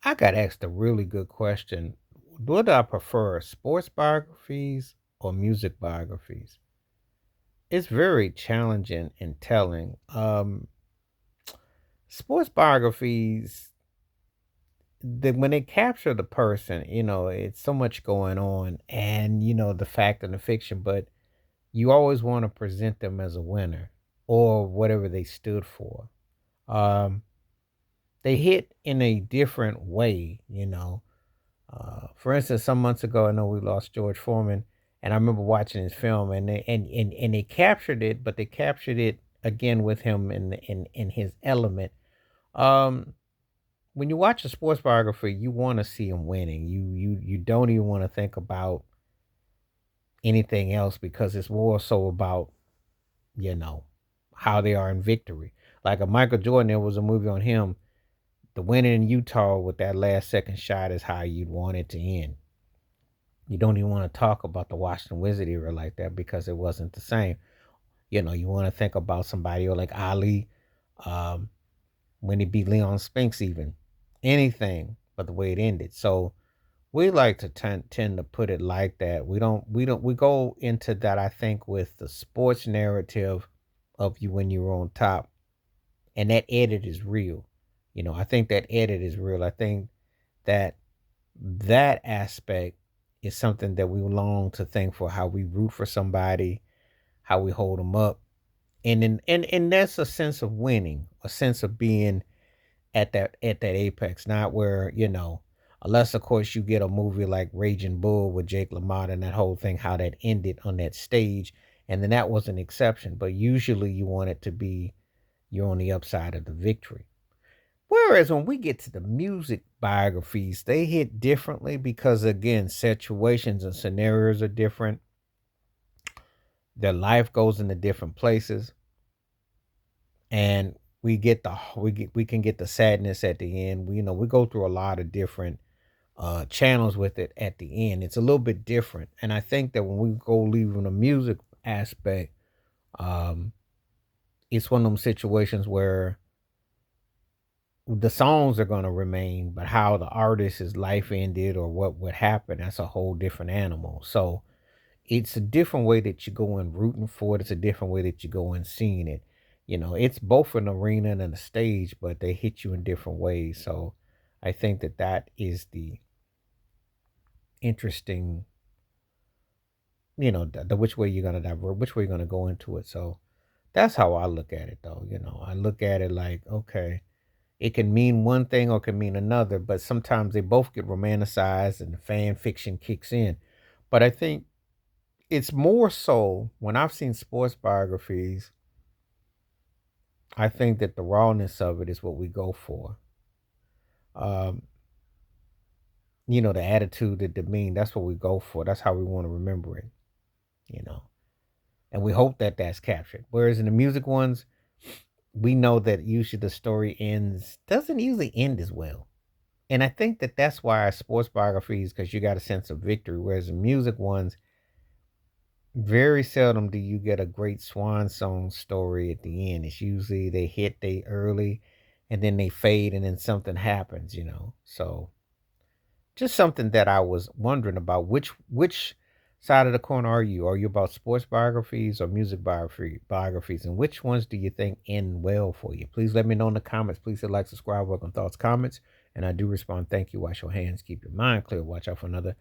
I got asked a really good question. What do I prefer, sports biographies or music biographies? It's very challenging and telling. Sports biographies, when they capture the person, it's so much going on, and the fact and the fiction, but you always want to present them as a winner or whatever they stood for. Um, they hit in a different way. For instance, some months ago, I know we lost George Foreman, and I remember watching his film, and they captured it, but they captured it again with him in his element. Um, when you watch a sports biography, you want to see him winning. You don't even want to think about anything else because it's more so about you know how they are in victory. Like a Michael Jordan, there was a movie on him. The winning in Utah with that last second shot is how you'd want it to end. You don't even want to talk about the Washington Wizard era like that because it wasn't the same. You want to think about somebody or like Ali, um, when he beat Leon Spinks, even anything but the way it ended. So we like to tend to put it like that. We go into that. I think with the sports narrative of you when you're on top, and that edit is real. I think that edit is real. I think that that aspect is something that we long to think for how we root for somebody, how we hold them up. And that's a sense of winning, a sense of being at that apex, not where, unless of course you get a movie like Raging Bull with Jake LaMotta and that whole thing, how that ended on that stage. And then that was an exception. But usually you want it to be you're on the upside of the victory. Whereas when we get to the music biographies, they hit differently because again, situations and scenarios are different. Their life goes into different places, and we can get the sadness at the end. We go through a lot of different channels with it at the end. It's a little bit different, and I think that when we go leaving the music aspect, um, it's one of them situations where the songs are going to remain, but how the artist's life ended or what would happen, that's a whole different animal. So it's a different way that you go in rooting for it. It's a different way that you go in seeing it. It's both an arena and a stage, but they hit you in different ways. So I think that that is the interesting, the which way you're going to divert, which way you're going to go into it. So that's how I look at it, though. I look at it like, okay, it can mean one thing or it can mean another, but sometimes they both get romanticized and the fan fiction kicks in. But I think it's more so when I've seen sports biographies, I think that the rawness of it is what we go for. Um, the attitude, the demean, that's what we go for. That's how we want to remember it, you know. And we hope that that's captured. Whereas in the music ones, we know that usually the story doesn't usually end as well. And I think that that's why our sports biographies, because you got a sense of victory, whereas the music ones, very seldom do you get a great swan song story at the end. It's usually they hit they early and then they fade and then something happens. So just something that I was wondering about which side of the coin are you? Are you about sports biographies or music biographies? And which ones do you think end well for you? Please let me know in the comments. Please hit like, subscribe, welcome thoughts, comments. And I do respond. Thank you. Wash your hands. Keep your mind clear. Watch out for another.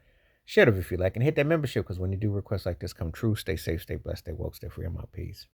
Share it if you like. And hit that membership because when you do requests like this come true, stay safe, stay blessed, stay woke, stay free. I'm out. Peace.